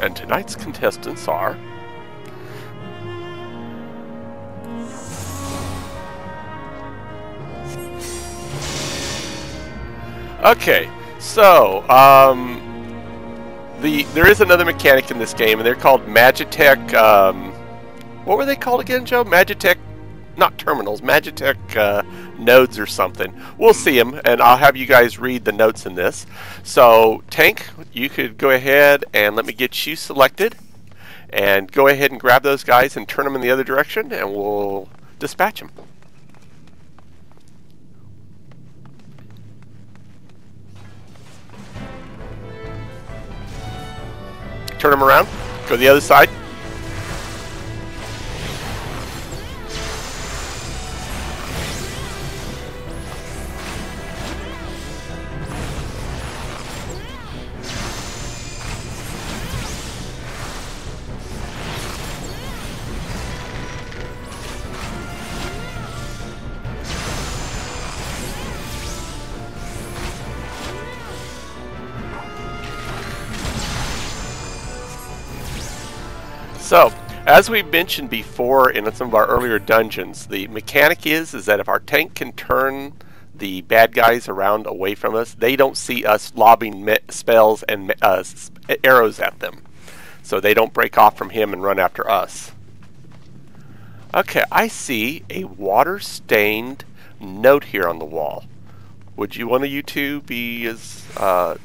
And tonight's contestants are... Okay, so, there is another mechanic in this game, and they're called Magitech, what were they called again, Joe? Magitech, not terminals, Magitech, nodes or something. We'll see them, and I'll have you guys read the notes in this. So, Tank, you could go ahead and let me get you selected, and go ahead and grab those guys and turn them in the other direction, and we'll dispatch them. Turn them around. Go to the other side. So, as we mentioned before in some of our earlier dungeons, the mechanic is that if our tank can turn the bad guys around away from us, they don't see us lobbing spells and arrows at them. So they don't break off from him and run after us. Okay, I see a water-stained note here on the wall. Would you one of you two be as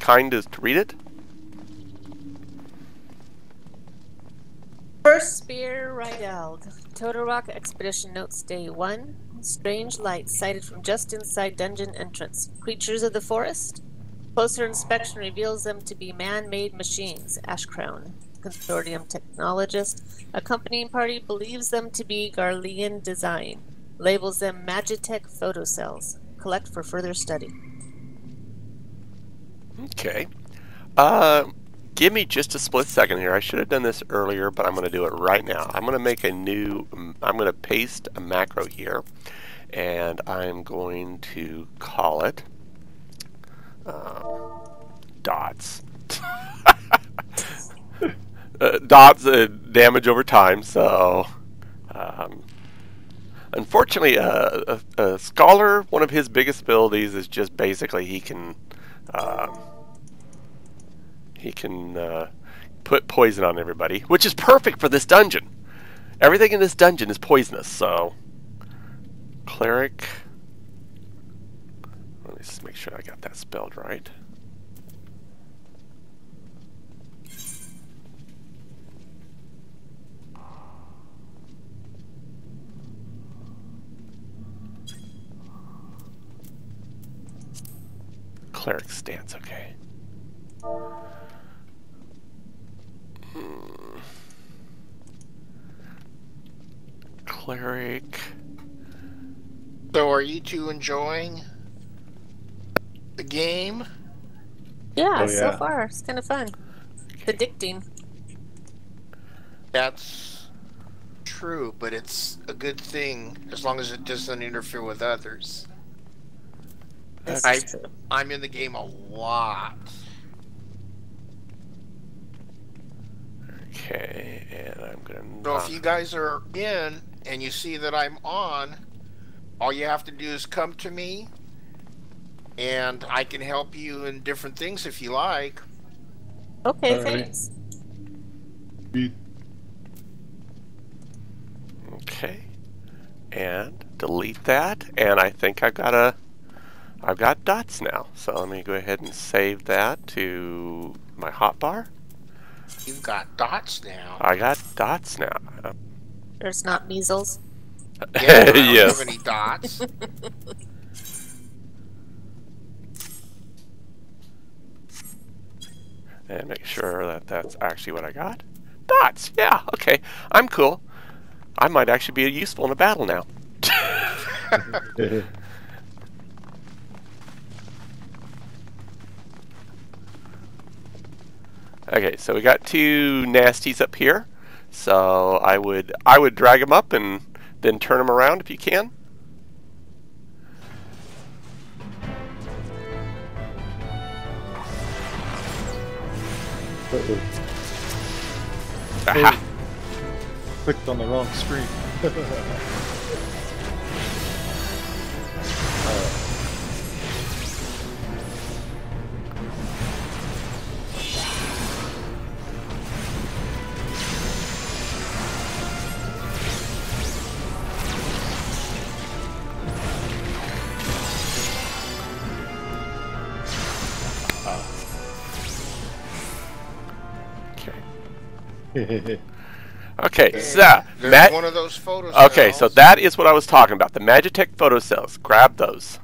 kind as to read it? First Spear Rydell, Toto-Rak Expedition Notes Day 1. Strange light sighted from just inside dungeon entrance. Creatures of the forest? Closer inspection reveals them to be man-made machines. Ashcrown, Consortium Technologist. Accompanying party believes them to be Garlean design. Labels them Magitech photocells. Collect for further study. Okay. Give me just a split second here. I should have done this earlier, but I'm going to do it right now. I'm going to make a new, I'm going to paste a macro here, and I'm going to call it dots. Dots damage over time, so unfortunately a scholar, one of his biggest abilities is just basically he can put poison on everybody, which is perfect for this dungeon. Everything in this dungeon is poisonous, so... Cleric... Let me just make sure I got that spelled right. Cleric stance, okay. Cleric. So are you two enjoying the game? Yeah, so far. It's kind of fun. It's addicting. That's true, but it's a good thing as long as it doesn't interfere with others. I'm in the game a lot. Okay, and I'm gonna... So if you guys are in and you see that I'm on, all you have to do is come to me and I can help you in different things if you like. Okay, thanks. Okay, and delete that, and I think I've got dots now. So let me go ahead and save that to my hotbar. You've got dots now. I got dots now. There's not measles. Yeah, I don't yes. have any dots. And make sure that that's actually what I got. Dots, yeah, okay. I'm cool. I might actually be useful in a battle now. Okay, so we got two nasties up here. So I would drag them up and then turn them around if you can. Aha. Clicked on the wrong screen. Okay. Okay, so there's one of those photos. Okay, so that is what I was talking about. The Magitech photo cells. Grab those.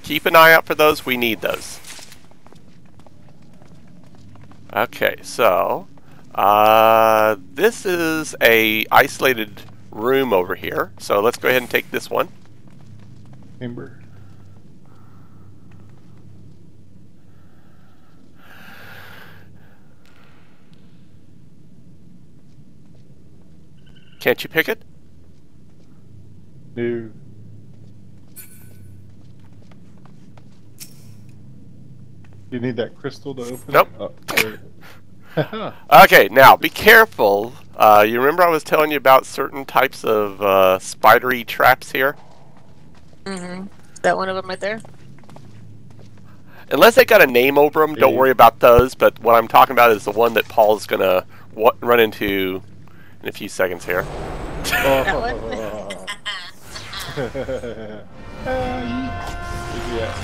Keep an eye out for those. We need those. Okay, so this is a isolated room over here. So let's go ahead and take this one. Chamber. Can't you pick it? No. You need that crystal to open Nope. it? Oh, there it is. Okay, now be careful. You remember I was telling you about certain types of spidery traps here? Mm-hmm. Is that one of them right there? Unless they got a name over them, don't worry about those. But what I'm talking about is the one that Paul's going to run into in a few seconds here. That one? Yeah.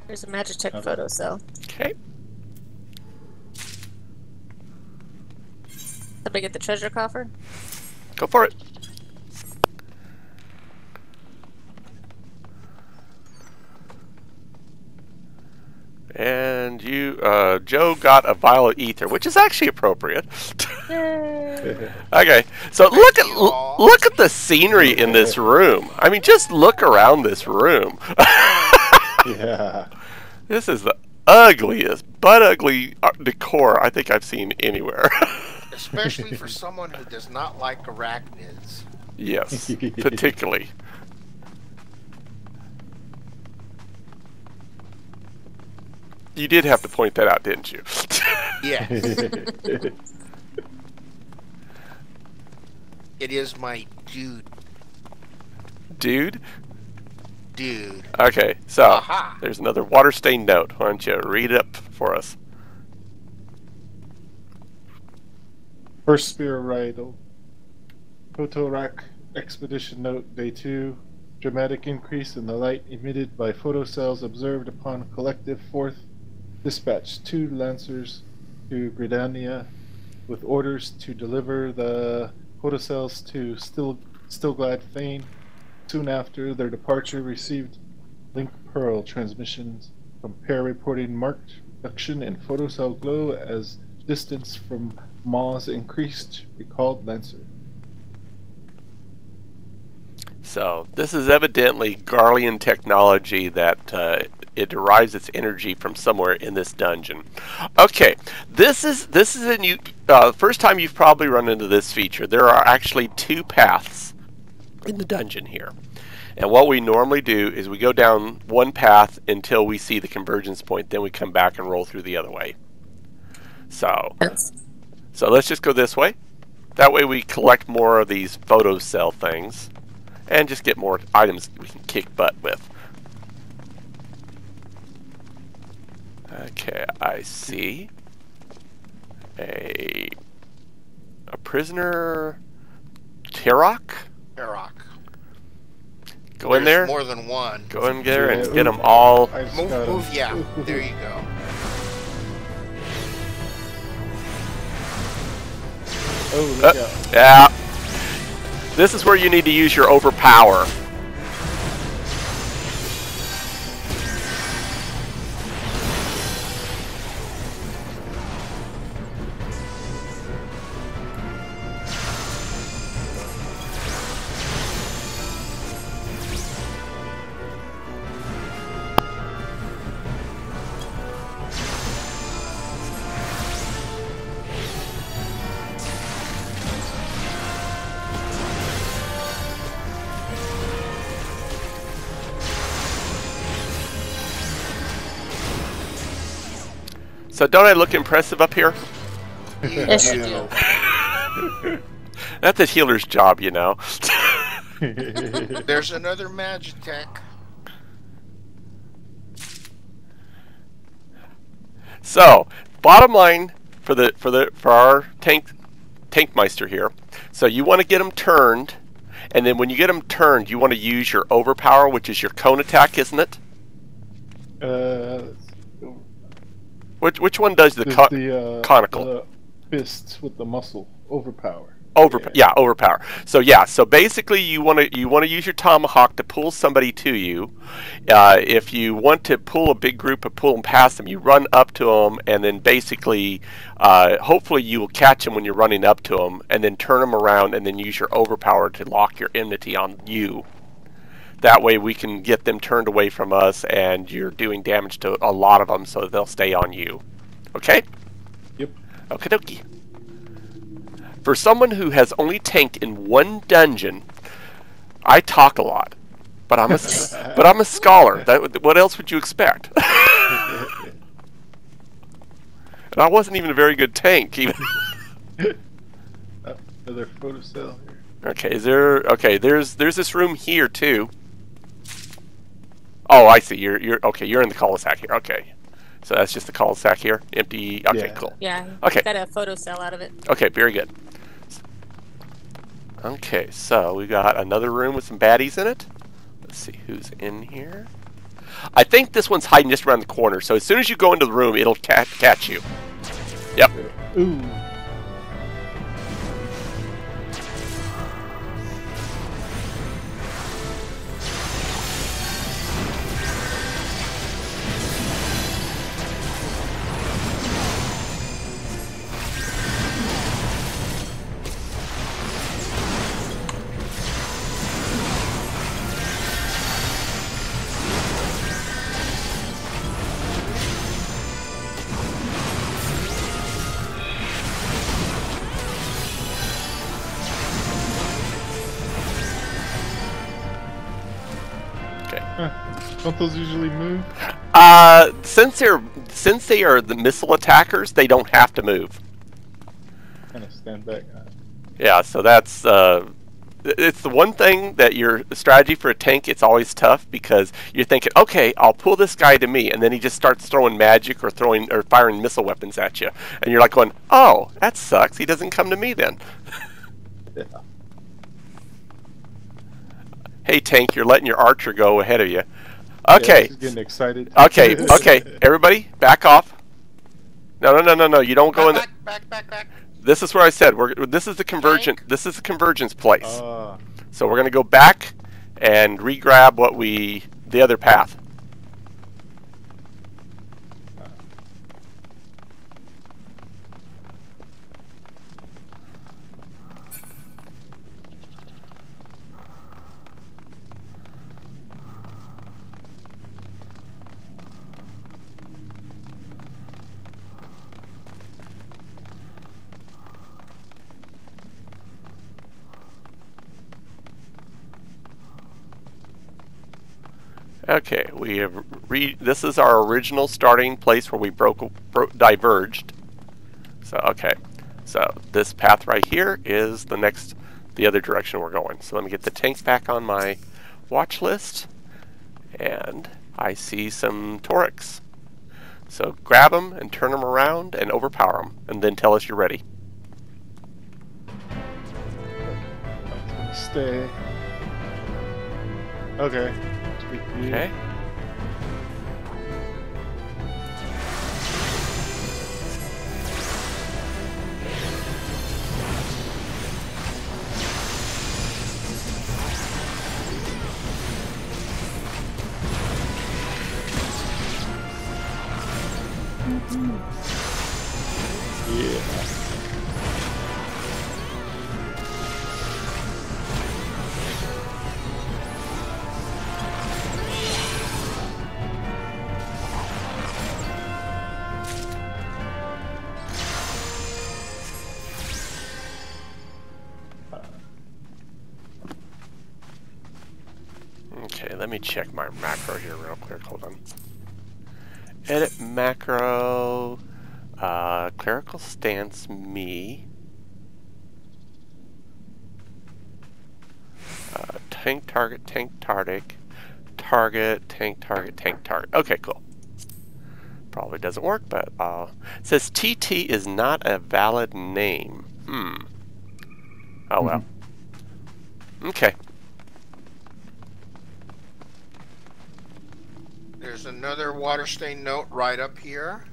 There's a Magitech photo cell. Okay. Somebody get the treasure coffer? Go for it. And you, Joe got a vial of ether, which is actually appropriate. Okay, so look at the scenery in this room. I mean, just look around this room. Yeah. This is the ugliest, butt ugly decor I think I've seen anywhere. Especially for someone who does not like arachnids. Yes, particularly. You did have to point that out, didn't you? Yes. It is my dude. Dude? Dude. Okay, so Aha. there's another water stained note. Why don't you read it up for us? First Spear Ride. Toto-Rak Expedition Note, Day 2. Dramatic increase in the light emitted by photocells observed upon collective fourth. Dispatch 2 Lancers to Gridania with orders to deliver the photocells to Stillglide Fane. Soon after their departure, received Link Pearl transmissions from pair reporting marked reduction in photocell glow as distance from Maws increased, recalled Lancer. So this is evidently Garlean technology that it derives its energy from somewhere in this dungeon. Okay, this is a new first time you've probably run into this feature. There are actually two paths in the dungeon here, and what we normally do is we go down one path until we see the convergence point, then we come back and roll through the other way. So let's just go this way. That way we collect more of these photo cell things and just get more items we can kick butt with. Okay, I see a prisoner, Tarok. Arrock. Go in there. More than one. Go in there and Yeah, get them all. I just Move, got 'em. move, yeah. There you go. Oh, look out. Yeah. This is where you need to use your overpower. So don't I look impressive up here? Yes, you do. That's a healer's job, you know. There's another Magitech. So, bottom line for our tankmeister here. So you want to get them turned, and then when you get them turned, you want to use your overpower, which is your cone attack, isn't it? Which one does the conical? The fists with the muscle overpower. Overpower. So basically, you want to use your tomahawk to pull somebody to you. If you want to pull a big group and pull them past them, you run up to them, and then basically, hopefully, you will catch them when you're running up to them, and then turn them around, and then use your overpower to lock your enmity on you. That way, we can get them turned away from us, and you're doing damage to a lot of them, so they'll stay on you. Okay? Yep. Okie dokie. For someone who has only tanked in one dungeon, I talk a lot, but I'm a scholar. What else would you expect? And I wasn't even a very good tank. Even. Another photocell here. Okay, there's this room here too. Oh, I see. You're okay. You're in the cul-de-sac here. Okay, so that's just the cul-de-sac here, empty. Okay, Yeah. cool. Yeah. Okay. Got a photo cell out of it. Okay, very good. Okay, so we got another room with some baddies in it. Let's see who's in here. I think this one's hiding just around the corner, so as soon as you go into the room, it'll catch you. Yep. Ooh. Don't those usually move? Since they are the missile attackers, they don't have to move. Kind of stand back. Yeah, so that's it's the one thing that your strategy for a tank. It's always tough because you're thinking, okay, I'll pull this guy to me, and then he just starts throwing magic or firing missile weapons at you, and you're like going, oh, that sucks. He doesn't come to me then. Yeah. Hey, tank, you're letting your archer go ahead of you. Okay. Yeah, getting excited. Okay, everybody, back off. No, you don't go in the... Back. This is where I said, this is the convergence, place. Ah. So we're going to go back and re-grab the other path. Okay, we have this is our original starting place where we diverged. So okay, so this path right here is the other direction we're going. So let me get the tanks back on my watch list, and I see some Torics. So grab them and turn them around and overpower them, and then tell us you're ready. Stay. Okay. Speak to you. Okay. Yeah. Okay, let me check my macro here real quick. Hold on. Edit macro. Clerical stance me. Tank target, tank target, tank target. Okay, cool. Probably doesn't work, but it says TT is not a valid name. Oh well. Okay. There's another water stain note right up here.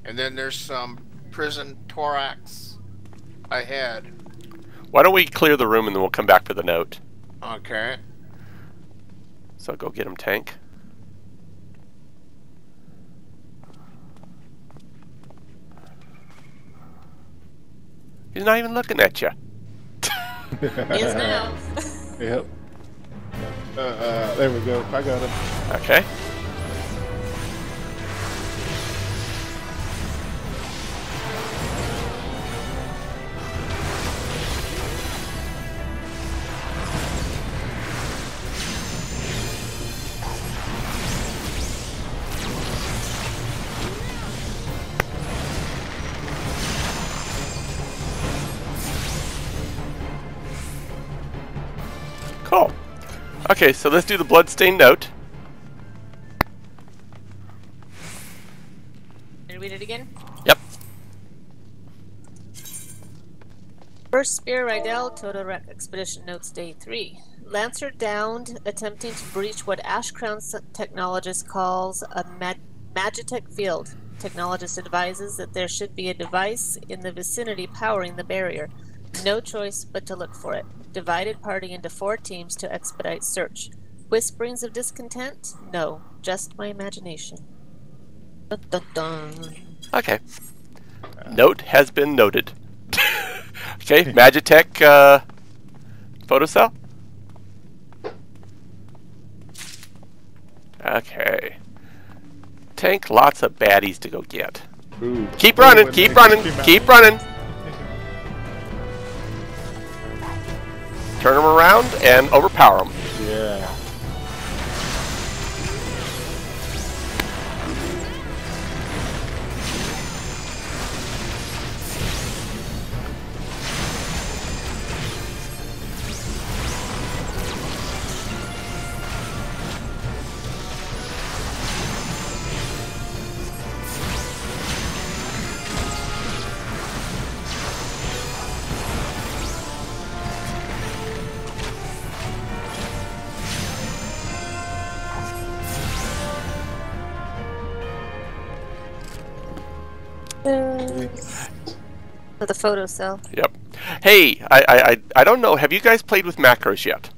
And then there's some prison thorax ahead. Why don't we clear the room and then we'll come back for the note. Okay. So go get him, tank. He's not even looking at you. He is now. Yep. There we go. I got him. Okay. Cool. Okay, so let's do the bloodstained note. Can you read it again? Yep. First Spear Rydell, Toto-Rak Expedition Notes Day 3. Lancer downed, attempting to breach what Ashcrown technologist calls a magitech field. Technologist advises that there should be a device in the vicinity powering the barrier. No choice but to look for it. Divided party into 4 teams to expedite search. Whisperings of discontent? No, just my imagination. Dun, dun, dun. Okay. Note has been noted. Okay, Magitech photocell. Okay. Tank, lots of baddies to go get. Ooh. Keep running, keep running, keep running. Turn them around and overpower them. Yeah. For the photo cell. Yep. Hey, I don't know. Have you guys played with macros yet?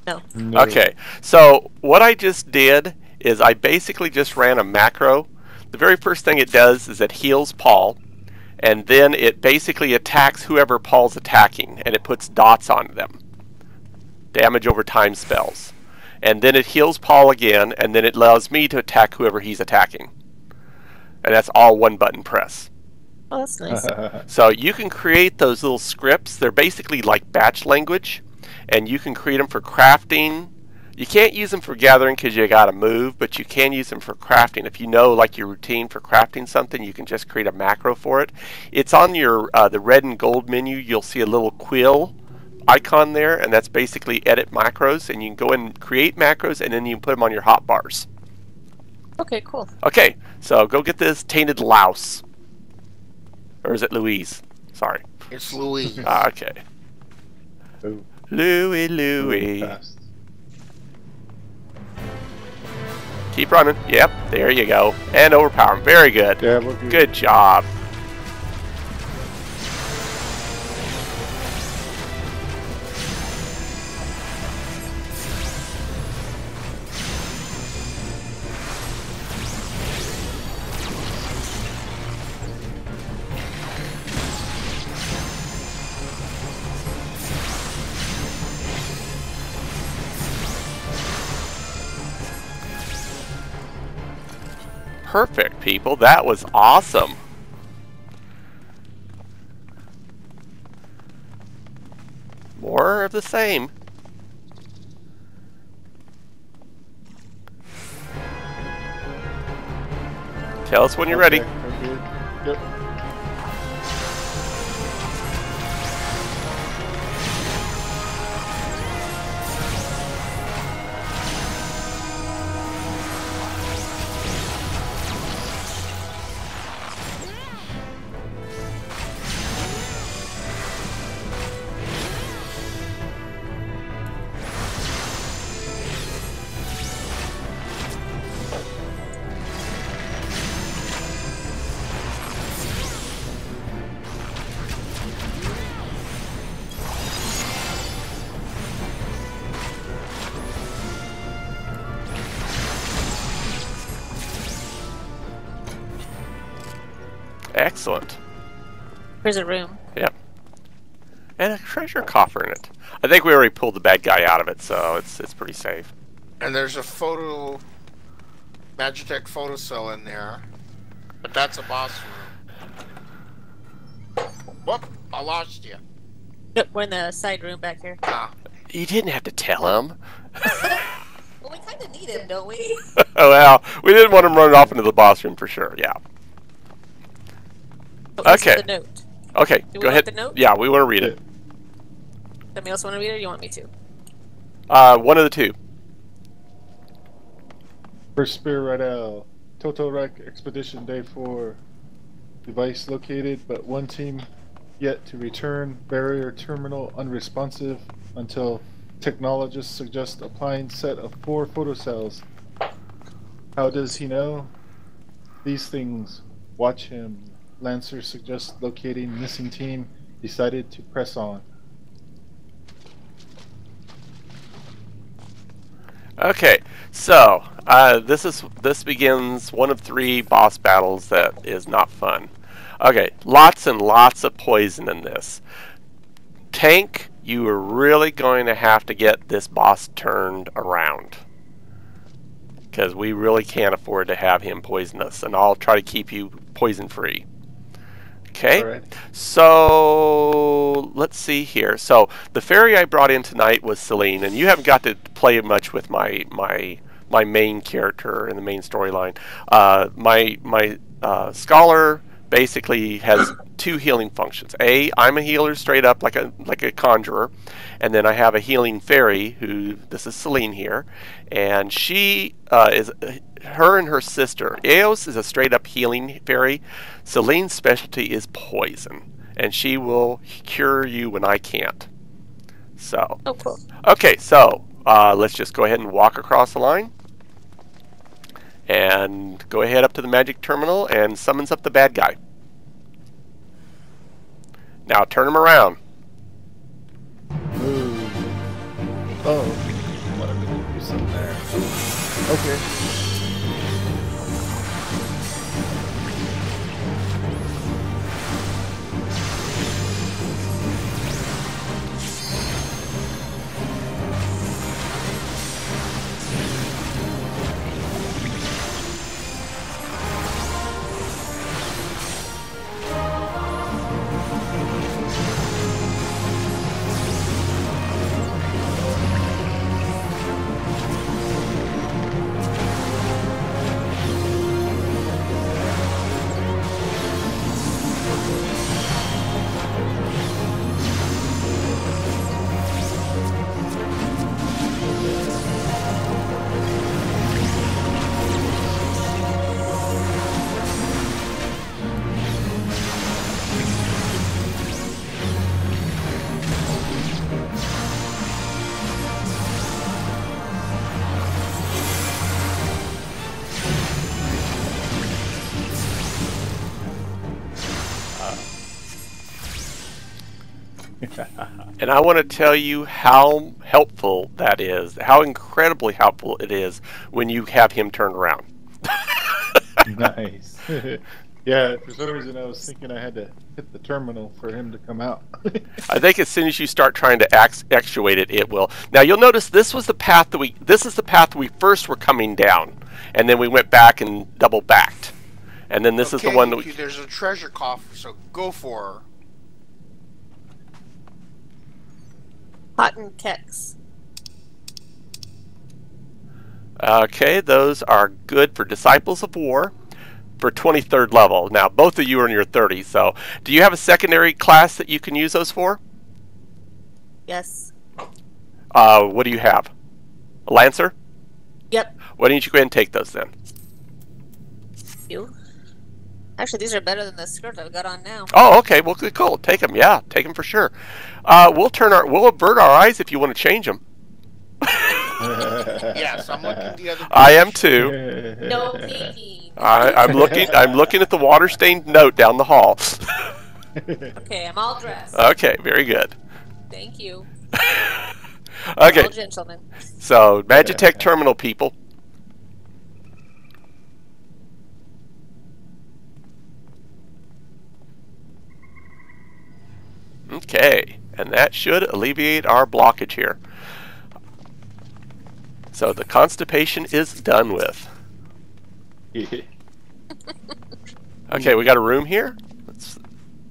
No. No. Okay. So what I just did is I basically just ran a macro. The very first thing it does is it heals Paul, and then it basically attacks whoever Paul's attacking, and it puts dots on them. Damage over time spells. And then it heals Paul again, and then it allows me to attack whoever he's attacking. And that's all one button press. Oh, that's nice. So you can create those little scripts. They're basically like batch language, and you can create them for crafting. You can't use them for gathering because you got to move, but you can use them for crafting. If you know like your routine for crafting something, you can just create a macro for it. It's on your the red and gold menu. You'll see a little quill icon there, and that's basically edit macros, and you can go in and create macros, and then you can put them on your hotbars. Okay, cool. Okay, so go get this tainted louse. Or is it Louise? Sorry. It's Louise. Okay. Ooh. Louie. Ooh, fast. Keep running. Yep, there you go. And overpower him. Very good. Yeah, we're good. Good job. Perfect, people. That was awesome. More of the same. Tell us when you're ready. We're good. Yep. Excellent. There's a room. Yep. And a treasure coffer in it. I think we already pulled the bad guy out of it, so it's pretty safe. And there's a Magitech photo cell in there. But that's a boss room. Whoop! I lost you. Yep, we're in the side room back here. Ah. You didn't have to tell him. Well, we kind of need him, don't we? Oh, well, we didn't want him running off into the boss room for sure, yeah. But listen Okay. to the note. Okay, Do we go want ahead. the note? Yeah, we want to read it. Somebody else want to read it, or you want me to? One of the two. First Spear Right L. Toto-Rak Expedition Day 4. Device located, but one team yet to return. Barrier terminal unresponsive until technologists suggest applying set of 4 photocells. How does he know? These things. Watch him. Lancer suggests locating missing team. Decided to press on. Okay, so this begins one of 3 boss battles that is not fun. Okay, lots and lots of poison in this. Tank, you are really going to have to get this boss turned around, because we really can't afford to have him poison us, and I'll try to keep you poison free. Okay, Alright. so let's see here. So the fairy I brought in tonight was Celine, and you haven't got to play much with my main character in the main storyline. My scholar basically has 2 healing functions. I'm a healer straight up, like a conjurer, and then I have a healing fairy who, this is Celine here, and she her and her sister. Eos is a straight up healing fairy. Celine's specialty is poison, and she will cure you when I can't. So, Oh, cool. okay, so let's just go ahead and walk across the line, and go ahead up to the magic terminal and summons up the bad guy. Now turn him around. Ooh. Oh. Wanted to do something there. Okay. And I want to tell you how helpful that is, how incredibly helpful it is when you have him turned around. Nice. Yeah, for some reason I was thinking I had to hit the terminal for him to come out. I think as soon as you start trying to actuate it, it will. Now you'll notice this was the path that this is the path we first were coming down, and then we went back and double backed, and then this is the one that there's a treasure coffer, so go for her. Cotton keks. Okay, those are good for Disciples of War for 23rd level. Now, both of you are in your 30s, so do you have a secondary class that you can use those for? Yes. What do you have? A Lancer? Yep. Why don't you go ahead and take those then? You. Actually, these are better than the skirt I've got on now. Oh, okay. Well, good, cool. Take them. Yeah, take them for sure. We'll avert our eyes if you want to change them. Yes, I'm looking the other. I am too. No peeking. I'm looking at the water-stained note down the hall. Okay, I'm all dressed. Okay, very good. Thank you. Okay, All gentlemen. so Magitech terminal people. Okay, and that should alleviate our blockage here. So the constipation is done with. Okay, we got a room here.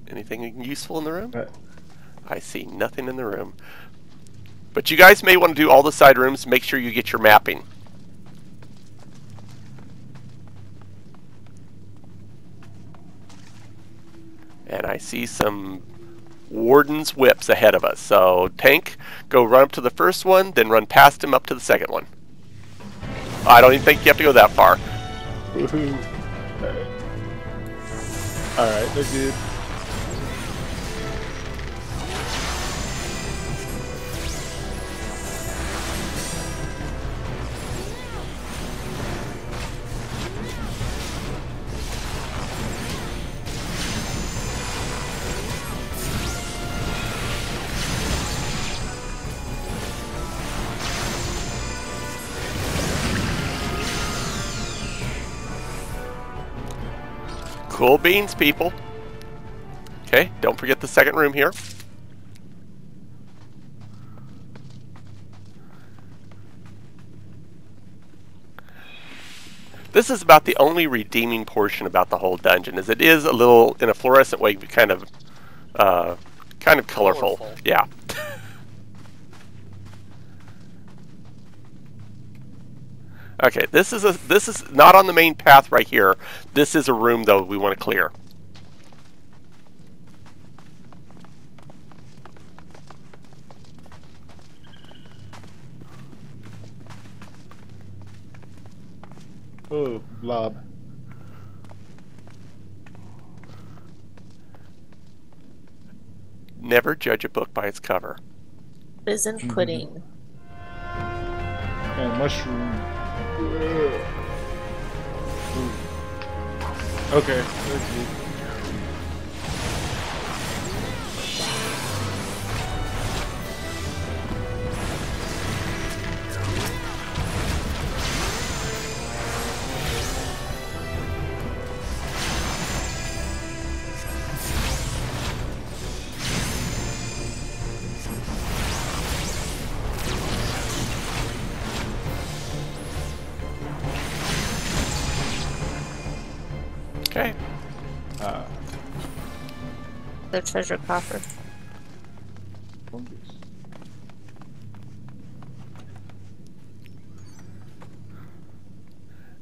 Anything useful in the room? I see nothing in the room. But you guys may want to do all the side rooms. Make sure you get your mapping. And I see some Warden's whips ahead of us. So tank, go run up to the first one, then run past him up to the second one. I don't even think you have to go that far. Woohoo. Alright, they're good. Cool beans, people. Okay, don't forget the second room here. This is about the only redeeming portion about the whole dungeon, is it is a little, in a fluorescent way, kind of colorful. Yeah. Okay, this is not on the main path right here. This is a room though we want to clear. Oh, blob. Never judge a book by its cover. Risen pudding. And mushroom. Okay, that's good. Okay. The treasure coffer.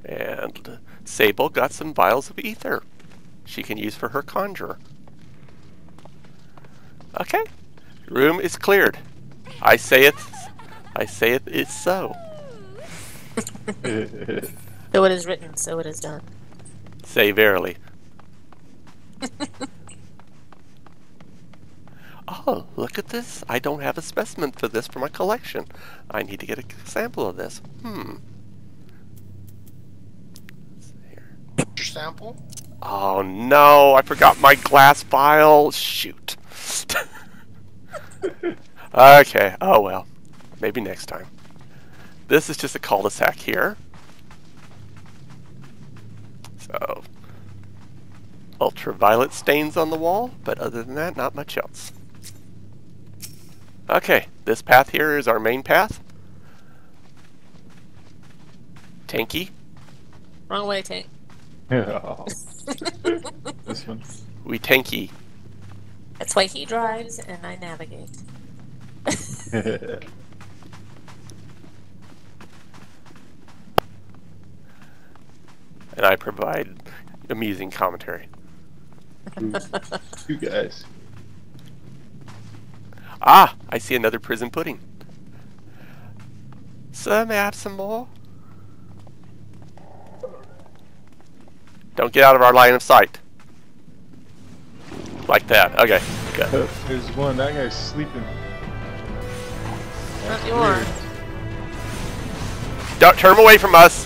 And Sable got some vials of ether she can use for her conjure. Okay. Room is cleared. I say it is so. So it is written, so it is done. Say verily. Oh, look at this. I don't have a specimen for this for my collection. I need to get a sample of this. Your sample? Oh no, I forgot my glass vial. Shoot. Okay, oh well. Maybe next time. This is just a cul-de-sac here. So, ultraviolet stains on the wall, but other than that, not much else. Okay, this path here is our main path. Tanky. Wrong way, Tank. Oh. This one. We tanky. That's why he drives and I navigate. And I provide amusing commentary. You guys. Ah, I see another prison pudding. Sir, may I have some more? Don't get out of our line of sight. Like that. Okay, good. There's one. That guy's sleeping. Not you are. Don't turn them away from us.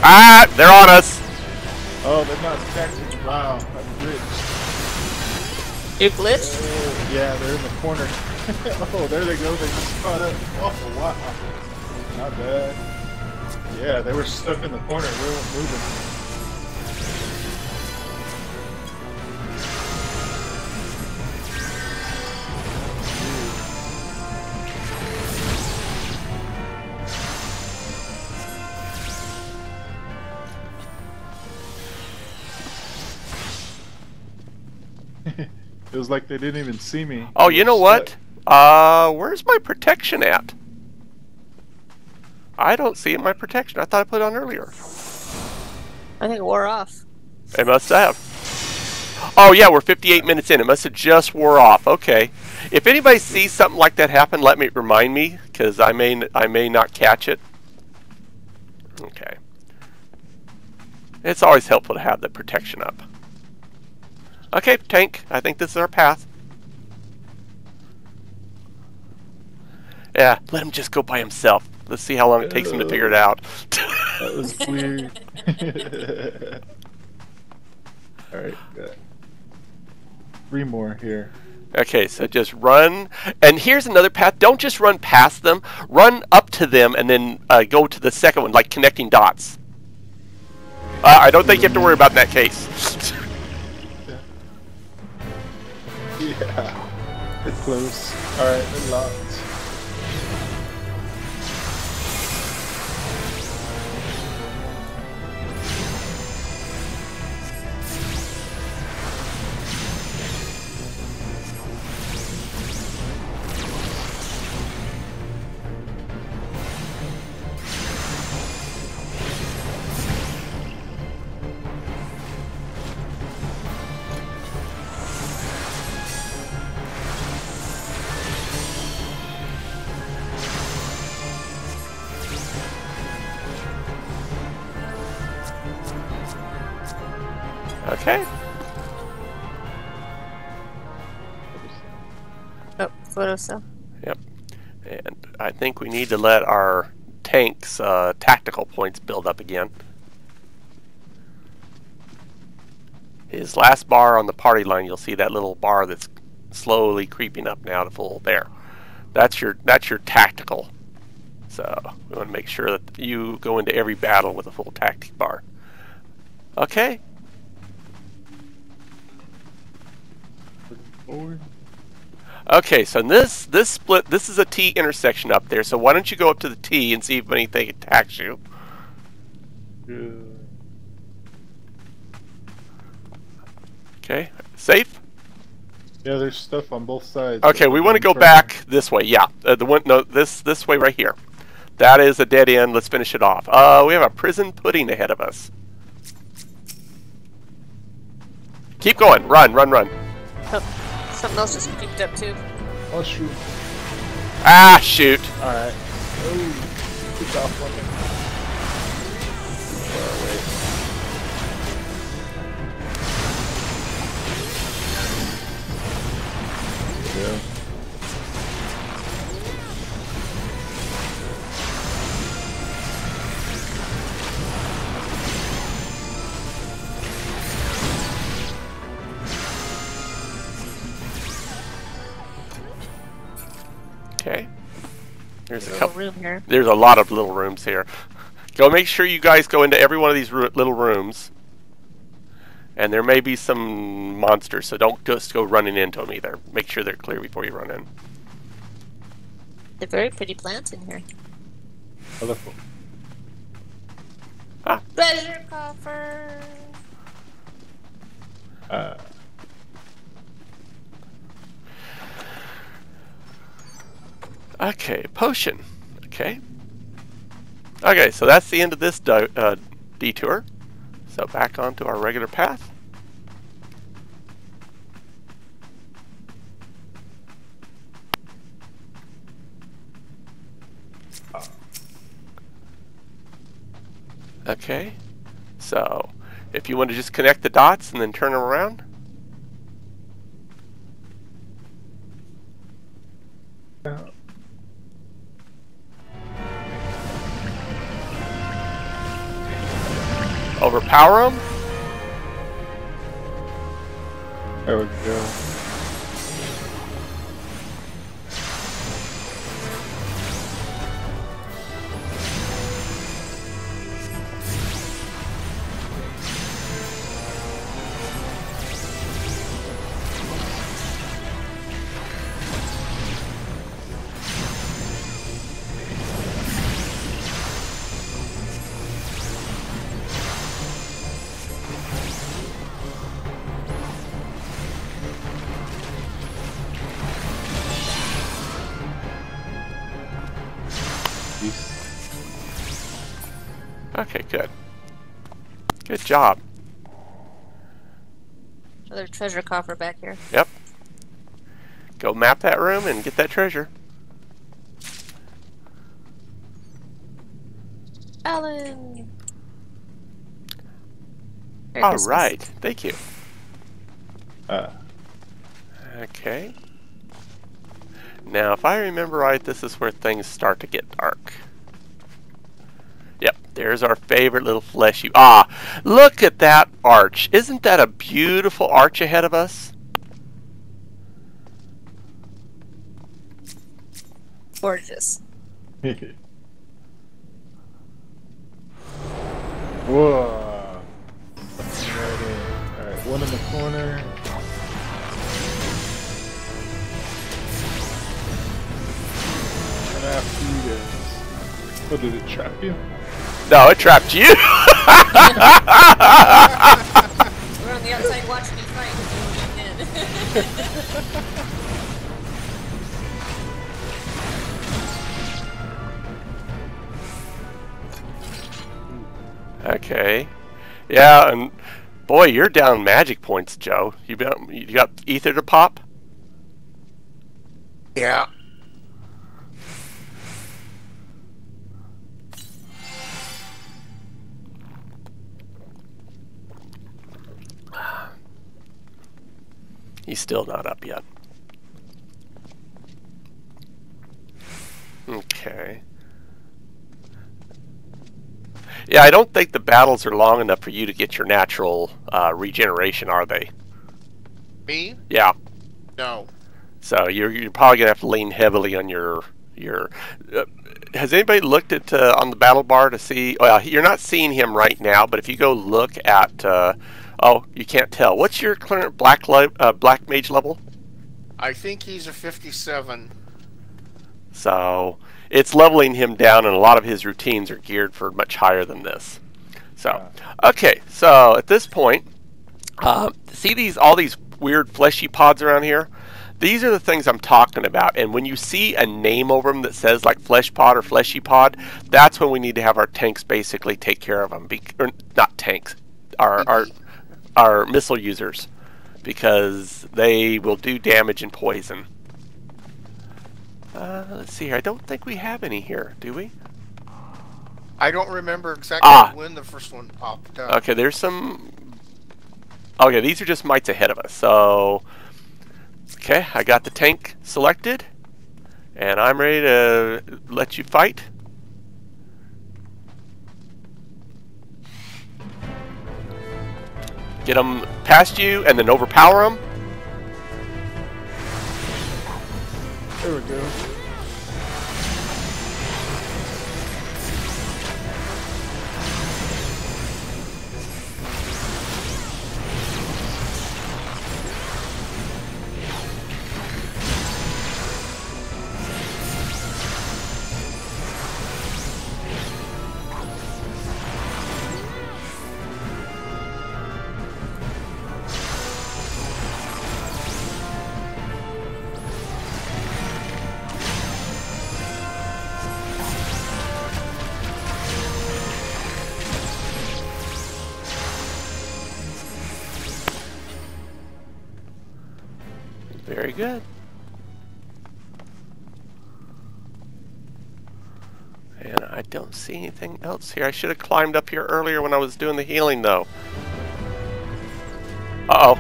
Ah, they're on us. Oh, they're not catching. Wow, I'm glitched. You glitched? Oh, yeah, they're in the corner. Oh, there they go. They just caught up. Oh, wow. Not bad. Yeah, they were stuck in the corner. They weren't moving. It was like they didn't even see me. Oh, you know what? Where's my protection at? I don't see my protection. I thought I put it on earlier. I think it wore off. It must have. Oh yeah, we're 58 minutes in. It must have just wore off. Okay. If anybody sees something like that happen, remind me, because I may not catch it. Okay. It's always helpful to have the protection up. Okay, Tank. I think this is our path. Yeah, let him just go by himself. Let's see how long it takes him to figure it out. That was weird. Alright, got 3 more here. Okay, so just run. And here's another path. Don't just run past them. Run up to them and then go to the second one, like connecting dots. I don't think you have to worry about that case. Yeah, it's close. Alright, they're locked. Okay. Oh, photo cell. Yep. And I think we need to let our tank's tactical points build up again. His last bar on the party line, you'll see that little bar that's slowly creeping up now to full there. That's your tactical. So we want to make sure that you go into every battle with a full tactic bar. Okay. Forward. Okay, so this split, this is a T intersection up there. So why don't you go up to the T and see if anything attacks you? Yeah. Okay, safe. Yeah, there's stuff on both sides. Okay, we want to go back this way. Yeah, this way right here. That is a dead end. Let's finish it off. We have a prison pudding ahead of us. Keep going. Run, run, run. Oh, something else just creeped up too. Oh, shoot. Ah, shoot. Alright. Oh, good job, fucking. Yeah. There's a little couple. room here. There's a lot of little rooms here. Go make sure you guys go into every one of these little rooms. And there may be some monsters, so don't just go running into them either. Make sure they're clear before you run in. They're very pretty plants in here. Colorful. Ah. Treasure coffer! Okay, potion. Okay. Okay, so that's the end of this detour. So back onto our regular path. Okay, so if you want to just connect the dots and then turn them around. Overpower them. There we go. Okay, good. Good job. Another treasure coffer back here. Yep. Go map that room and get that treasure. Alan! Merry All Christmas. right. Thank you. Uh, Okay. Now, if I remember right, this is where things start to get dark. Yep, there's our favorite little fleshy. Ah, look at that arch. Isn't that a beautiful arch ahead of us? Gorgeous. Whoa. Right in. Alright, one in the corner. And after you guys. What, did it trap you? No, it trapped you. We're on the outside watching you fight. Okay. Yeah, and boy, you're down magic points, Joe. You got ether to pop? Yeah. He's still not up yet. Okay. Yeah, I don't think the battles are long enough for you to get your natural regeneration, are they? Me? Yeah. No. So you're probably gonna have to lean heavily on your. Has anybody looked at on the battle bar to see? Well, you're not seeing him right now, but if you go look at, oh, you can't tell. What's your current black mage level? I think he's a 57. So it's leveling him down, and a lot of his routines are geared for much higher than this. So okay, so at this point, see all these weird fleshy pods around here? These are the things I'm talking about, and when you see a name over them that says like flesh pod or fleshy pod, that's when we need to have our tanks basically take care of them. Or not tanks, our missile users, because they will do damage and poison. Let's see here. I don't think we have any here, do we? I don't remember exactly when the first one popped up. Okay, there's some. Okay, these are just mites ahead of us. So. Okay, I got the tank selected, and I'm ready to let you fight. Get them past you, and then overpower them. There we go. Very good. And I don't see anything else here. I should have climbed up here earlier when I was doing the healing, though. Uh-oh.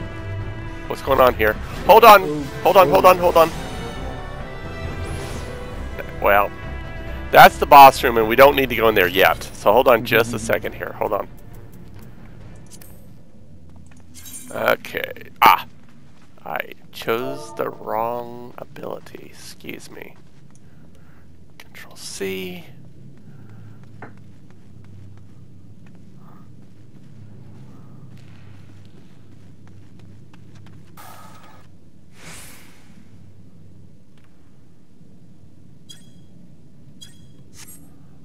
What's going on here? Hold on. Hold on, hold on, hold on. Well, that's the boss room, and we don't need to go in there yet. So hold on just a second here. Hold on. Okay. Ah! I chose the wrong ability. Excuse me. Control C.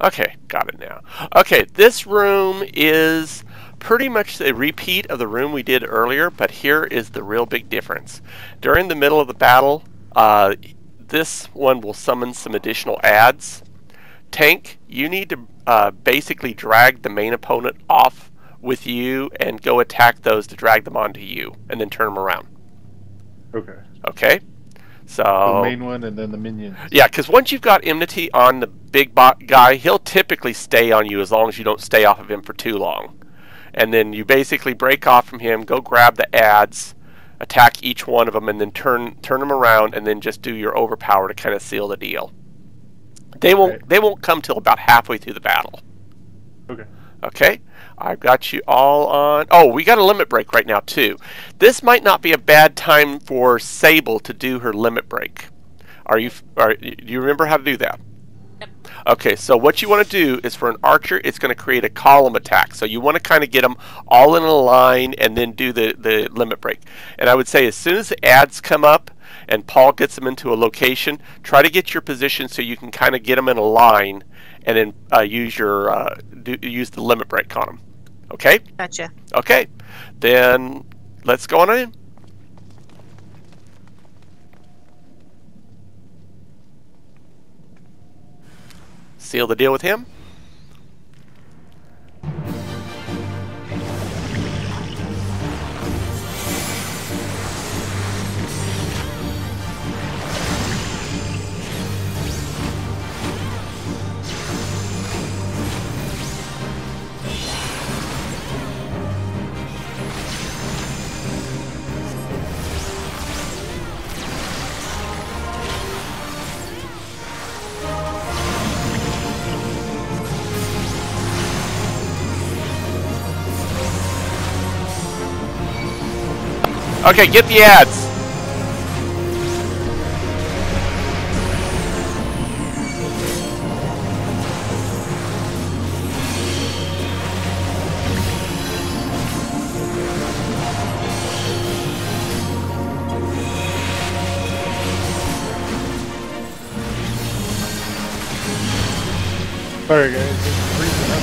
Okay, got it now. Okay, this room is pretty much a repeat of the room we did earlier, but here is the real big difference. During the middle of the battle, this one will summon some additional adds. Tank, you need to basically drag the main opponent off with you and go attack those to drag them onto you, and then turn them around. Okay. Okay? So the main one and then the minions. Yeah, because once you've got enmity on the big guy, he'll typically stay on you as long as you don't stay off of him for too long. And then you basically break off from him, go grab the adds, attack each one of them, and then turn them around, and then just do your overpower to kind of seal the deal. They won't come till about halfway through the battle. Okay. Okay, I've got you all on. Oh, we got a limit break right now too. This might not be a bad time for Sable to do her limit break. Do you remember how to do that? Yep. Okay, so what you want to do is for an archer, it's going to create a column attack. So you want to kind of get them all in a line and then do the limit break. And I would say as soon as the adds come up and Paul gets them into a location, try to get your position so you can kind of get them in a line, and then use the limit break on them. Okay? Gotcha. Okay. Then let's go on in. Seal the deal with him. Okay, get the ads. Sorry guys, it's freezing up.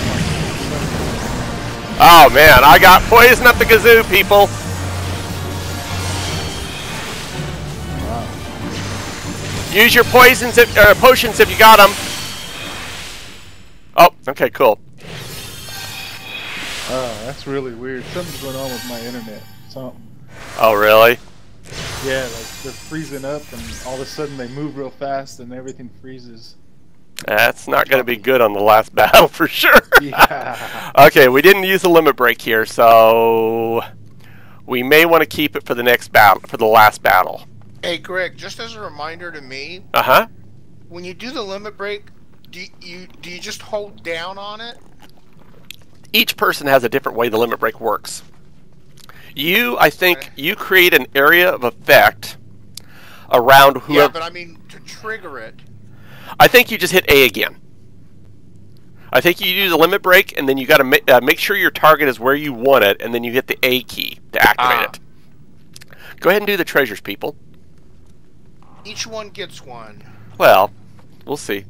Oh man, I got poison up the kazoo, people. Use your potions potions if you got them. Oh, okay, cool. Oh, that's really weird. Something's going on with my internet. Something. Oh, really? Yeah, like they're freezing up, and all of a sudden they move real fast, and everything freezes. That's not going to be good on the last battle for sure. Yeah. Okay, we didn't use a limit break here, so we may want to keep it for the next battle, for the last battle. Hey, Greg, just as a reminder to me, when you do the limit break, do you just hold down on it? Each person has a different way the limit break works. I think you create an area of effect around whoever. Yeah, but I mean to trigger it. I think you just hit A again. I think you do the limit break, and then you got to make sure your target is where you want it, and then you hit the A key to activate it. Go ahead and do the treasures, people. Each one gets one. Well, we'll see.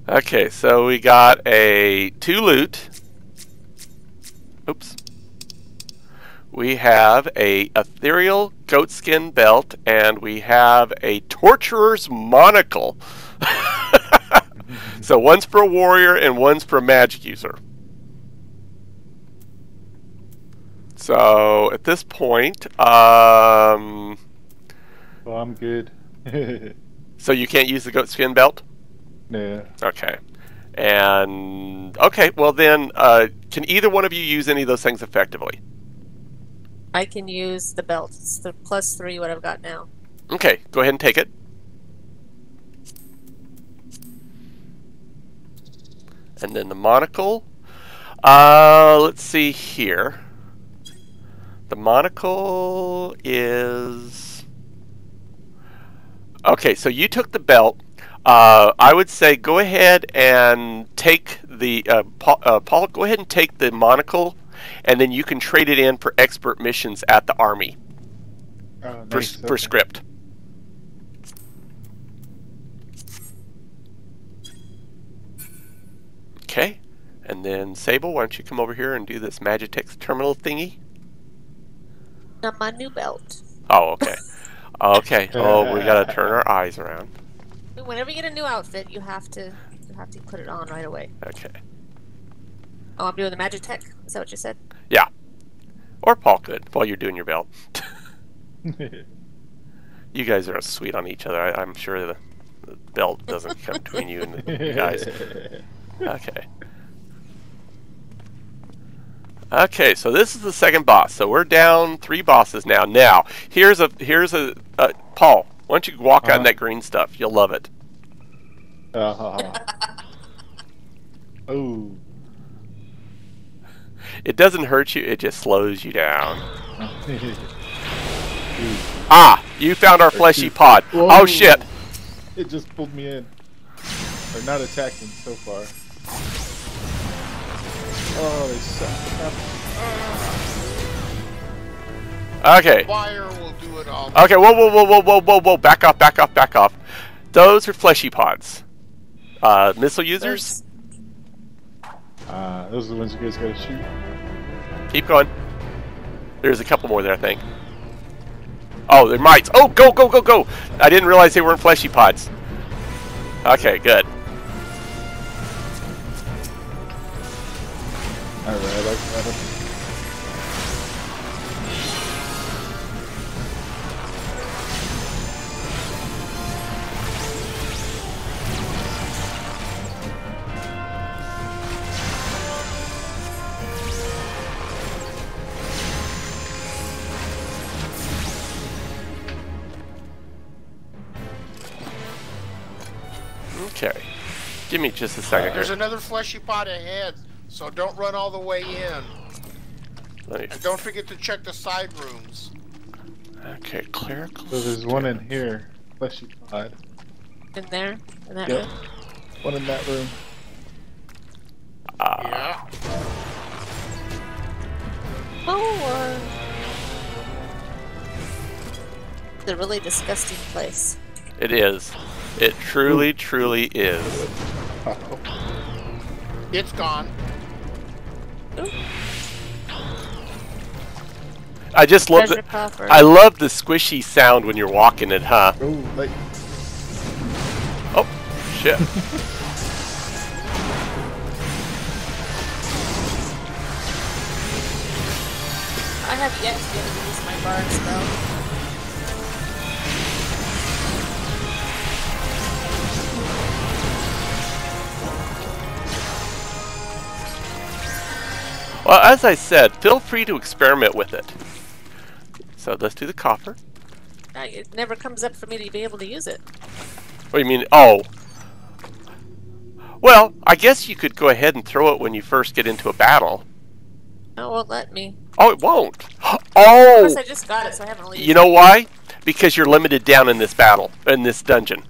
Okay, so we got a 2 loot. Oops. We have a ethereal goatskin belt, and we have a torturer's monocle. So one's for a warrior and one's for a magic user. So at this point, Well, I'm good. so you can't use the goat skin belt? Yeah. Okay. And okay, well then, can either one of you use any of those things effectively? I can use the belt. It's the +3 what I've got now. Okay, go ahead and take it. And then the monocle. Let's see here. The monocle is... Okay, so you took the belt. I would say go ahead and take the... Paul, go ahead and take the monocle, and then you can trade it in for expert missions at the Army. Oh, For, nice. for Okay. script. Okay, and then Sable, why don't you come over here and do this Magitex terminal thingy? Now my new belt. Oh, okay. Okay. Oh, we gotta turn our eyes around. Whenever you get a new outfit, you have to put it on right away. Okay. Oh, I'm doing the magic tech. Is that what you said? Yeah. Or Paul could while you're doing your belt. You guys are sweet on each other. I'm sure the belt doesn't come between you and the guys. Okay. Okay, so this is the second boss. So we're down 3 bosses now. Now, here's a Paul, why don't you walk out in that green stuff? You'll love it. Oh. It doesn't hurt you, it just slows you down. Ah, you found our fleshy pod. Whoa. Oh shit. It just pulled me in. They're not attacking so far. Oh, they suck. Okay. Fire will do it all. Okay, whoa, back off. Those are fleshy pods. Missile users? Those are the ones you guys gotta shoot. Keep going. There's a couple more there, I think. Oh, they're mites. Oh, go! I didn't realize they weren't fleshy pods. Okay, good. Alright, I like that. Okay. Give me just a second There's here. another fleshy pot ahead, so don't run all the way in. Let me... And don't forget to check the side rooms. Okay, clerical. So there's one in here. Fleshy pod. In there? In that Yep. room? One in that room. Yeah. Oh, it's a really disgusting place. It is. It truly is. It's gone. Ooh, I just love treasure the... coffer. I love the squishy sound when you're walking it, huh? Oh, like Oh, shit. I have yet to be able to use my bard spell. Well, as I said, feel free to experiment with it. So let's do the coffer. It never comes up for me to be able to use it. What do you mean? Oh. Well, I guess you could go ahead and throw it when you first get into a battle. Oh, it won't let me. Oh, it won't. Of Oh! course, I just got it, so I haven't really You know why? Because you're limited down in this battle, in this dungeon.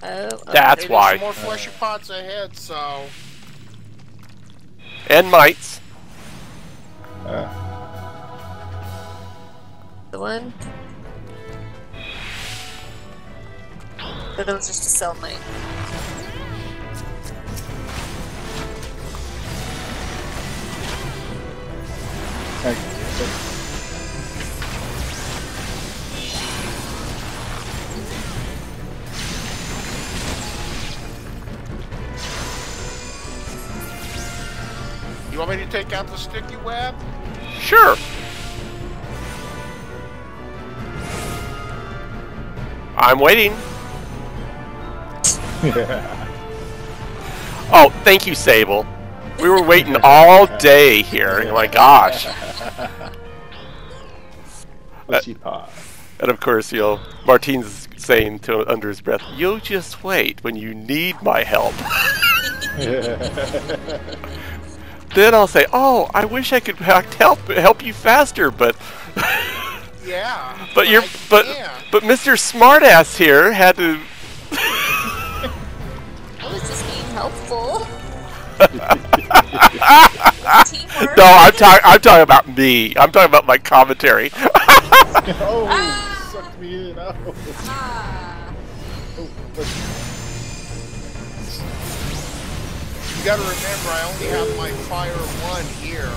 Oh, okay. That's Hey, there's why. some more fleshy pots ahead, so... And mites. The one. So that was just a cell mine. You want me to take out the sticky web? Sure. I'm waiting. Oh, thank you, Sable. We were waiting all day here. Oh my gosh. Fleshy pod. And of course, you know, Martine's saying to under his breath, "You just wait when you need my help." Then I'll say, "Oh, I wish I could help you faster, but." Yeah. But Mr. Smartass here had to. I was just being helpful. Teamwork. No, I'm talking about me. I'm talking about my commentary. Oh, sucked me in. Oh. You gotta remember, I only have my fire 1 here.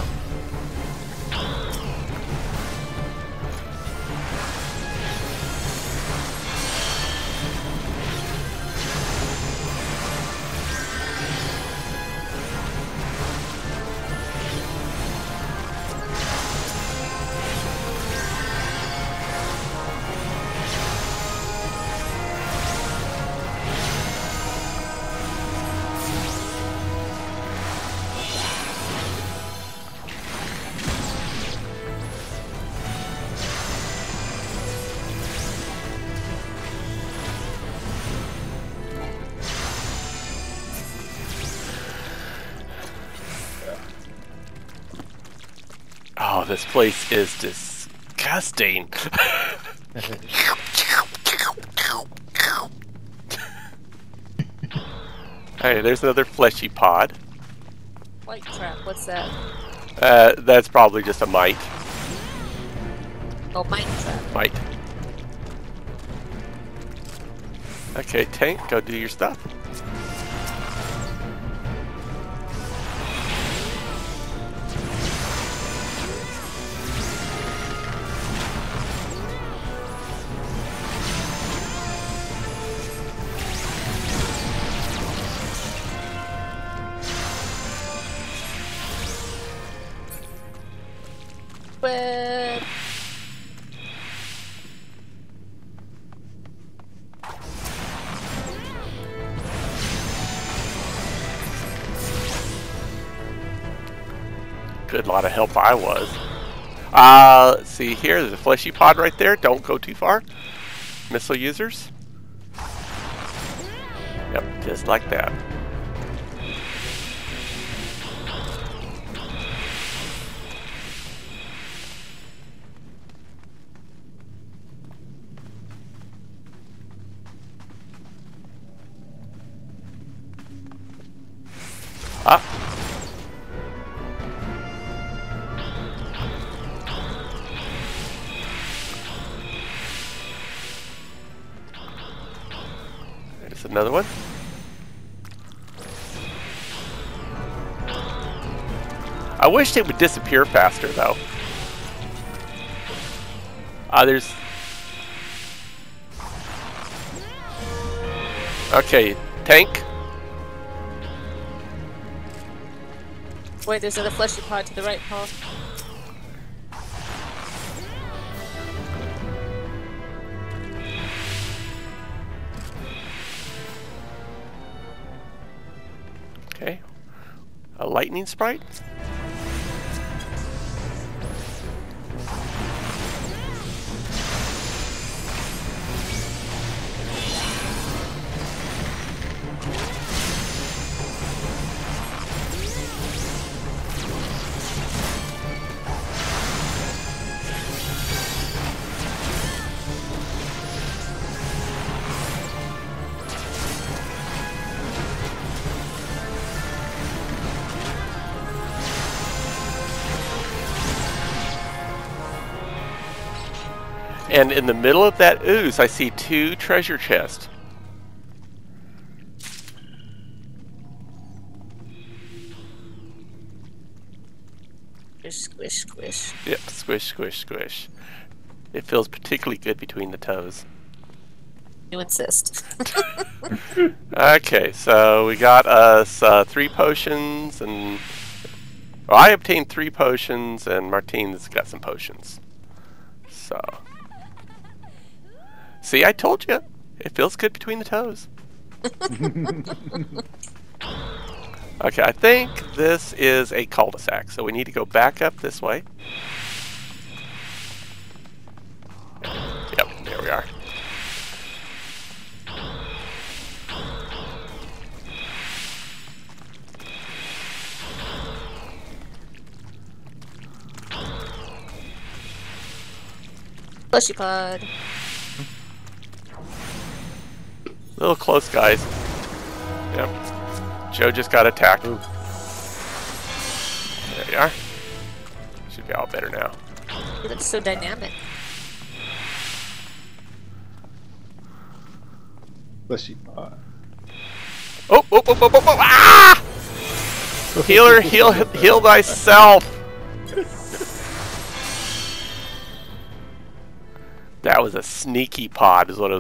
Oh, this place is disgusting. Hey, there's another fleshy pod. White trap, what's that? That's probably just a mite. Oh, mine trap. Mite. Okay, tank, go do your stuff. But Good lot of help I was. Let's see here. There's a fleshy pod right there. Don't go too far. Missile users. Yep, just like that. Ah. There's another one. I wish they would disappear faster, though. There's... Okay, tank. wait, there's another fleshy pod to the right, Paul. Okay. A lightning sprite. And in the middle of that ooze, I see 2 treasure chests. Squish, squish, squish. Yep, squish, squish, squish. It feels particularly good between the toes. You insist. Okay, so we got us 3 potions, and well, I obtained 3 potions, and Martine's got some potions. So, see, I told you. It feels good between the toes. Okay, I think this is a cul-de-sac, so we need to go back up this way. Yep, there we are. Fleshy pod. A little close, guys. Yep. Joe just got attacked. Ooh. There you are. Should be all better now. It looks so dynamic. Fleshy pod. Oh, oh, oh, oh, oh, oh, ah! Healer, heal thyself. That was a sneaky pod, is what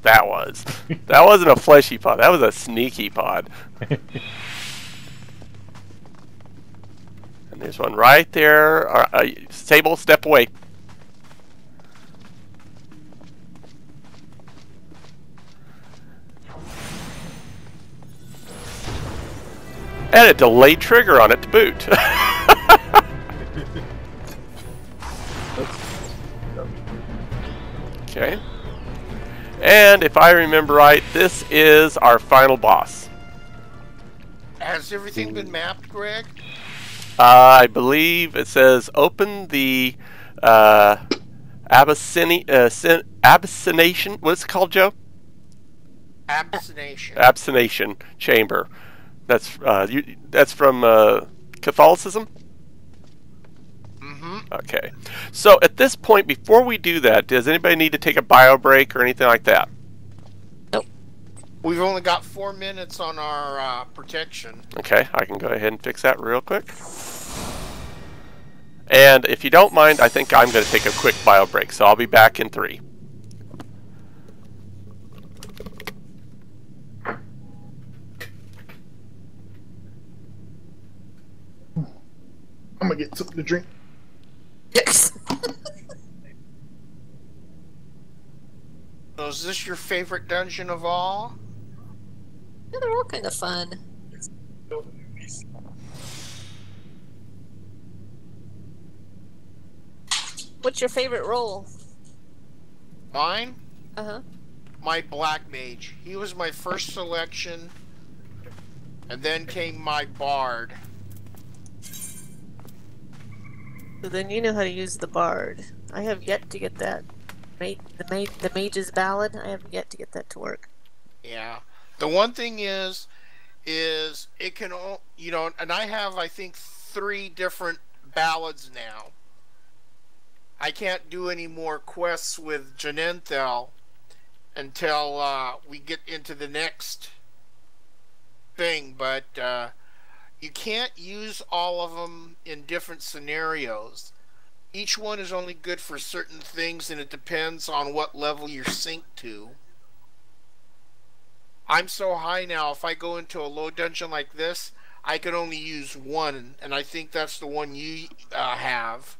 that was. That wasn't a fleshy pod. That was a sneaky pod. And there's one right there. Sable, step away. And a delayed trigger on it to boot. Okay. And if I remember right, this is our final boss. Has everything been mapped, Greg? I believe it says open the abstination. What's it called, Joe? Abstination. Abstination chamber. That's from Catholicism. Mm-hmm. Okay. So at this point, before we do that, does anybody need to take a bio break or anything like that? Nope. We've only got 4 minutes on our protection. Okay, I can go ahead and fix that real quick. And if you don't mind, I think I'm going to take a quick bio break, so I'll be back in 3. I'm gonna get something to drink. Yes. So is this your favorite dungeon of all? Yeah, they're all kind of fun. What's your favorite role? Mine? Uh-huh. My black mage. He was my first selection, and then came my bard. So then you know how to use the bard. I have yet to get that. The mage's ballad. I have yet to get that to work. Yeah. The one thing is it can, you know, and I have, I think, 3 different ballads now. I can't do any more quests with Janenthal until we get into the next thing, but you can't use all of them in different scenarios. Each one is only good for certain things, and it depends on what level you're synced to. I'm so high now, if I go into a low dungeon like this, I can only use one, and I think that's the one you have.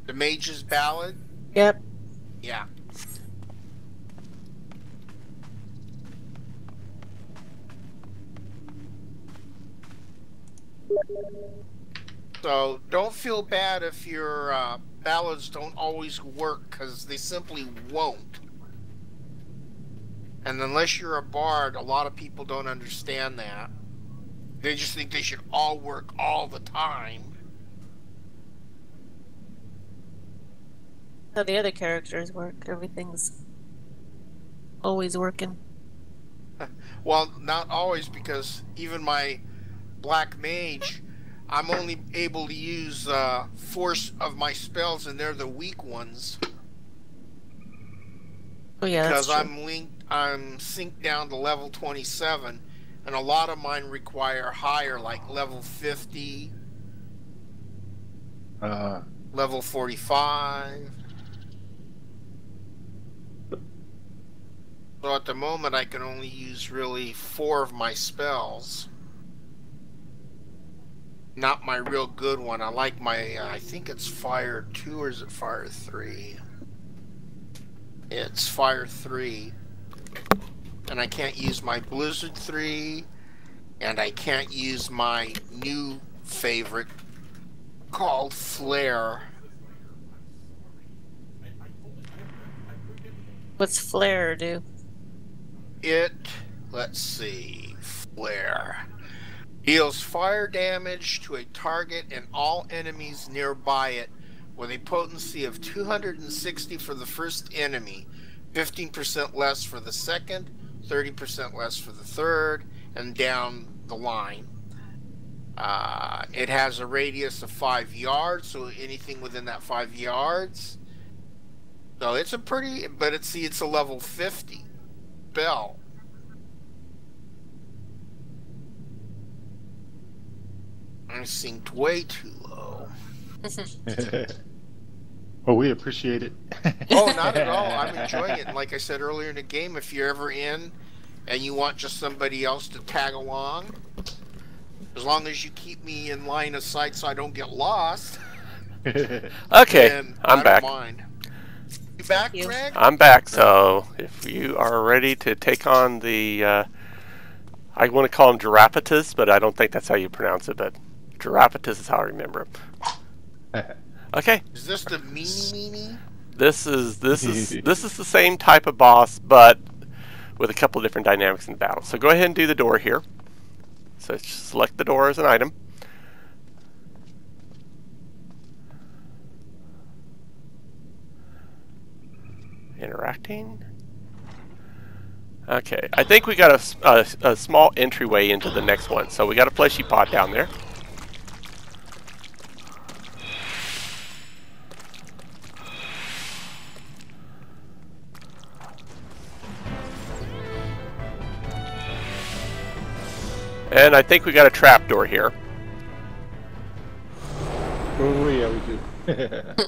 The Mage's Ballad? Yep. Yeah. So don't feel bad if your ballads don't always work, because they simply won't. And unless you're a bard, a lot of people don't understand that. They just think they should all work all the time. How the other characters work. Everything's always working. Well, not always, because even my black mage, I'm only able to use force of my spells, and they're the weak ones. Oh yeah, because that's true. I'm synced down to level 27, and a lot of mine require higher, like level 50, level 45. So at the moment, I can only use really 4 of my spells. Not my real good one. I like my, I think it's Fire 2 or is it Fire 3? It's Fire 3. And I can't use my Blizzard 3. And I can't use my new favorite called Flare. What's Flare do? Let's see, Flare. Deals fire damage to a target and all enemies nearby it with a potency of 260 for the first enemy, 15% less for the second, 30% less for the third, and down the line. It has a radius of 5 yards, so anything within that 5 yards. So it's a pretty, but it's a level 50 spell. I synced way too low. Well, we appreciate it. Oh, not at all. I'm enjoying it. And like I said earlier in the game, if you're ever in and you want just somebody else to tag along, as long as you keep me in line of sight so I don't get lost. Okay, I'm back. Mind. You back, Greg? I'm back. So if you are ready to take on the, I want to call him Girapatus, but I don't think that's how you pronounce it. But Girapatus is how I remember him. Okay. Is this the meanie? This is the same type of boss, but with a couple of different dynamics in the battle. So go ahead and do the door here. So select the door as an item. Interacting. Okay, I think we got a small entryway into the next one. So we got a fleshy pod down there. And I think we got a trap door here. Oh, yeah, we do.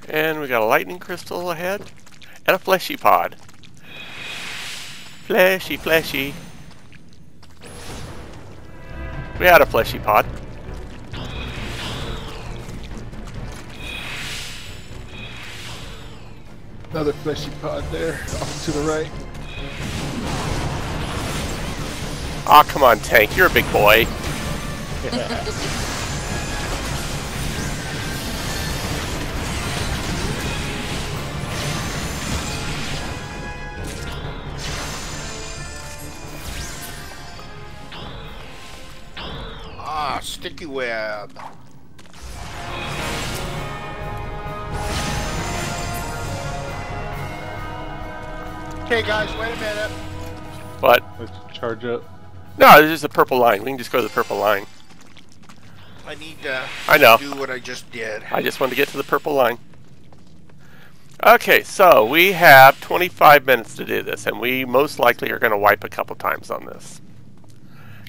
And we got a lightning crystal ahead, and a fleshy pod. Fleshy, fleshy. We had a fleshy pod. Another fleshy pod there, off to the right. Aw, come on, tank. You're a big boy. Sticky web. Okay, guys, wait a minute. What? Let's charge up. No, there's just a purple line. We can just go to the purple line. I need to do what I just did. I just wanted to get to the purple line. Okay, so we have 25 minutes to do this, and we most likely are going to wipe a couple times on this.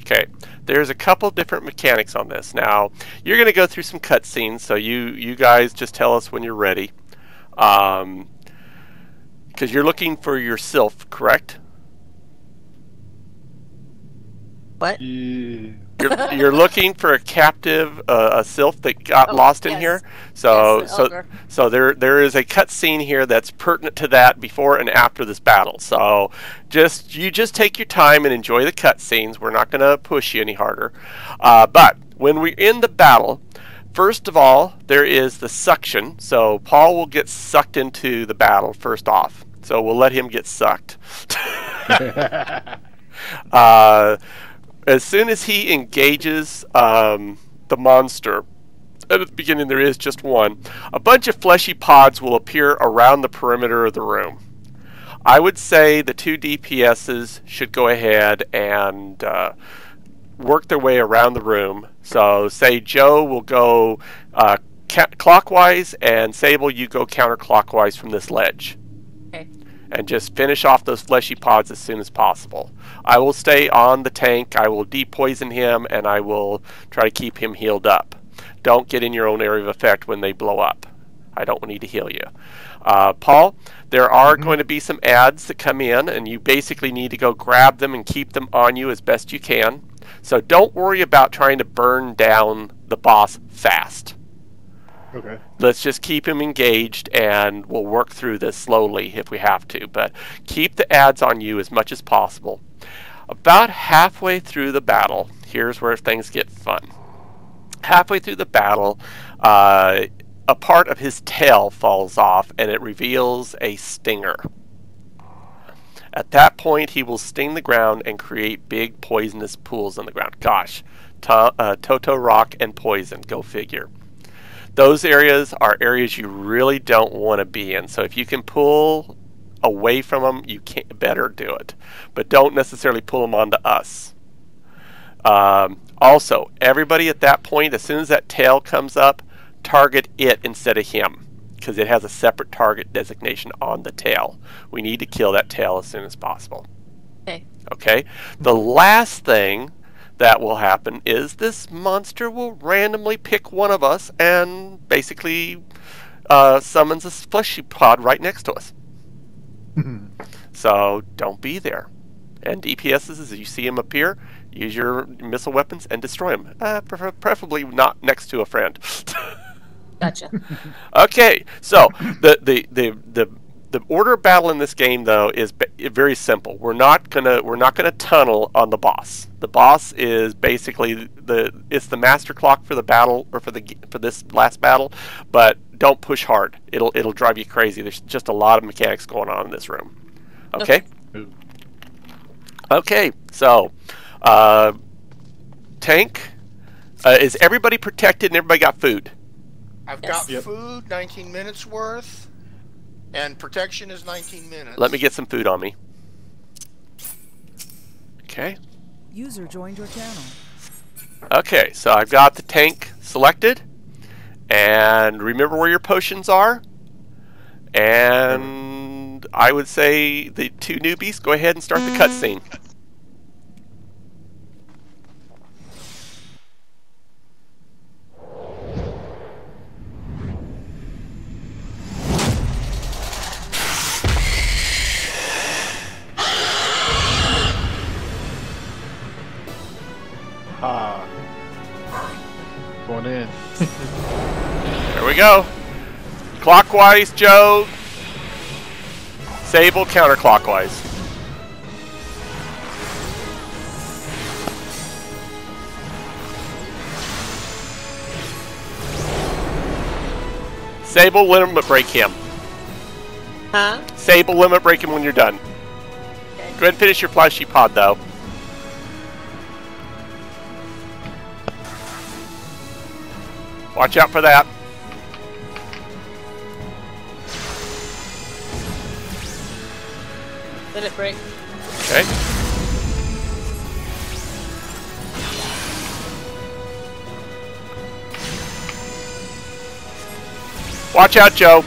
Okay, there's a couple different mechanics on this. Now, you're going to go through some cutscenes, so you guys just tell us when you're ready. Because you're looking for your sylph, correct? What? Yeah. You're looking for a captive, a sylph that got lost in here. So yes, there is a cutscene here that's pertinent to that before and after this battle. So you just take your time and enjoy the cutscenes. We're not going to push you any harder. But when we're in the battle, first of all, there is the suction. So Paul will get sucked into the battle first off. So we'll let him get sucked. as soon as he engages the monster, at the beginning there is just one, a bunch of fleshy pods will appear around the perimeter of the room. I would say the 2 DPSs should go ahead and work their way around the room. So say Joe will go clockwise, and Sable, you go counterclockwise from this ledge. Okay. And just finish off those fleshy pods as soon as possible. I will stay on the tank, I will depoison him, and I will try to keep him healed up. Don't get in your own area of effect when they blow up. I don't need to heal you. Paul, there are going to be some ads that come in, and you basically need to go grab them and keep them on you as best you can. So don't worry about trying to burn down the boss fast. Okay. Let's just keep him engaged, and we'll work through this slowly if we have to. But keep the ads on you as much as possible. About halfway through the battle, here's where things get fun. Halfway through the battle, a part of his tail falls off, and it reveals a stinger. At that point, he will sting the ground and create big poisonous pools on the ground. Gosh, Toto-Rak and poison, go figure. Those areas are areas you really don't want to be in. So if you can pull away from them, you better do it. But don't necessarily pull them onto us. Also, everybody at that point, as soon as that tail comes up, target it instead of him, because it has a separate target designation on the tail. We need to kill that tail as soon as possible. Okay. Okay? The last thing that will happen is this monster will randomly pick one of us and basically summons a fleshy pod right next to us. So don't be there. And DPSs, as you see him appear, use your missile weapons and destroy him. Preferably not next to a friend. Gotcha. Okay, so the order of battle in this game, though, is very simple. We're not gonna tunnel on the boss. The boss is basically it's the master clock for the battle, or for this last battle. But don't push hard. It'll drive you crazy. There's just a lot of mechanics going on in this room. Okay. Okay. So, tank. Is everybody protected and everybody got food? I've got food, 19 minutes worth, and protection is 19 minutes. Let me get some food on me. Okay. User joined your channel. Okay, so I've got the tank selected, and remember where your potions are. And I would say the 2 newbies, go ahead and start the cutscene. Going in. There we go. Clockwise, Joe. Sable, counterclockwise. Sable, limit break him. Huh? Sable, limit break him when you're done. Okay. Go ahead and finish your fleshy pod, though. Watch out for that. Let it break. Okay. Watch out, Joe.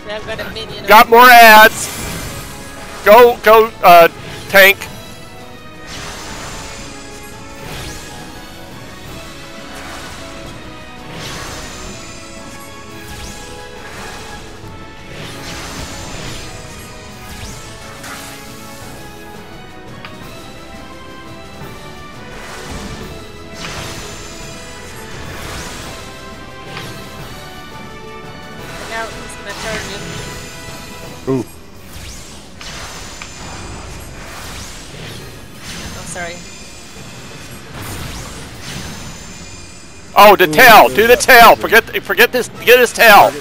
I've got a minion. Got more ads. Go, tank. Now he's gonna charge you. Ooh. Oh, sorry. Oh, the tail. Do the tail. Forget this. Get his tail.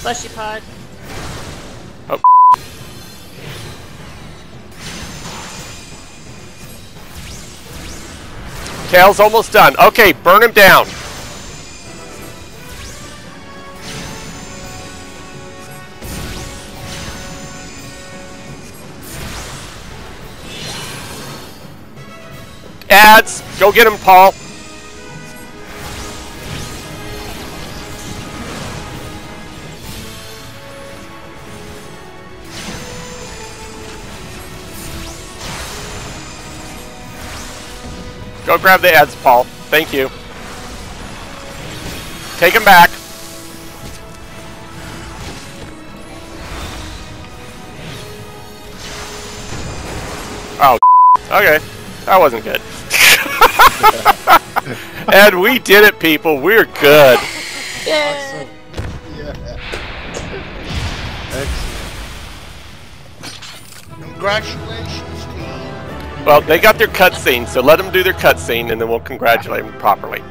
Fleshy pod. Oh. Tail's almost done. Okay, burn him down. Ads, go get him, Paul. Go grab the ads, Paul. Thank you. Take him back. Oh, okay. That wasn't good. And we did it, people. We're good. Yeah. Yeah. Excellent. Congratulations, team. Well, they got their cutscene, so let them do their cutscene, and then we'll congratulate them properly.